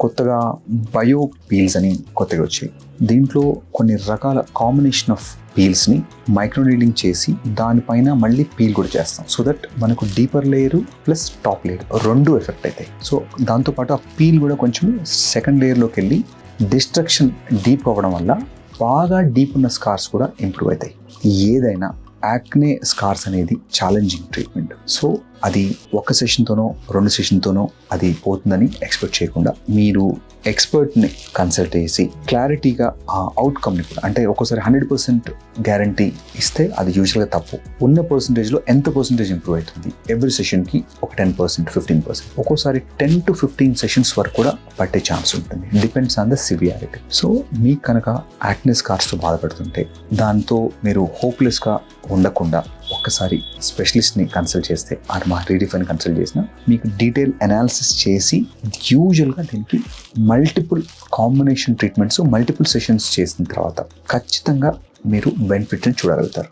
కొత్తగా bio peels అని కొత్తగా వచ్చాయి. దీంట్లో కొన్ని రకాల కాంబినేషన్ ఆఫ్ పీల్స్ని మైక్రోనీడింగ్ చేసి దానిపైన మళ్ళీ పీల్ కూడా చేస్తాం. సో దట్ మనకు deeper layer plus top layer రెండు ఎఫెక్ట్ అవుతాయి. సో దాంతోపాటు ఆ పీల్ కూడా కొంచెం సెకండ్ లేయర్లోకి వెళ్ళి డిస్ట్రక్షన్ డీప్ అవ్వడం వల్ల బాగా డీప్ ఉన్న స్కార్స్ కూడా ఇంప్రూవ్ అవుతాయి. ఏదైనా యాక్నే స్కార్స్ అనేది ఛాలెంజింగ్ ట్రీట్మెంట్. సో అది ఒక సెషన్తోనో 2 సెషన్తోనో అది పోతుందని ఎక్స్పెక్ట్ చేయకుండా మీరు ఎక్స్పర్ట్ని కన్సల్ట్ చేసి క్లారిటీగా ఆ అవుట్కమ్ని కూడా, అంటే ఒక్కోసారి 100% గ్యారంటీ ఇస్తే అది యూజువల్గా తప్పు. ఉన్న పర్సంటేజ్లో ఎంత పర్సంటేజ్ ఇంప్రూవ్ అవుతుంది, ఎవ్రీ సెషన్కి ఒక 10%, 15%, ఒక్కోసారి 10 to 15 సెషన్స్ వరకు కూడా పట్టే ఛాన్స్ ఉంటుంది. Depends on the severity. So మీకు కనుక యాక్నే స్కార్స్తో బాధపడుతుంటే దాంతో మీరు హోప్లెస్గా ఉండకుండా ఒక్కసారి స్పెషలిస్ట్ని కన్సల్ట్ చేస్తే మా రీడిఫైన్ కన్సల్ట్ చేసిన మీకు డీటెయిల్ అనాలిసిస్ చేసి యూజువల్గా దీనికి multiple combination treatments, multiple sessions చేసిన తర్వాత ఖచ్చితంగా మీరు బెనిఫిట్ని చూడగలుగుతారు.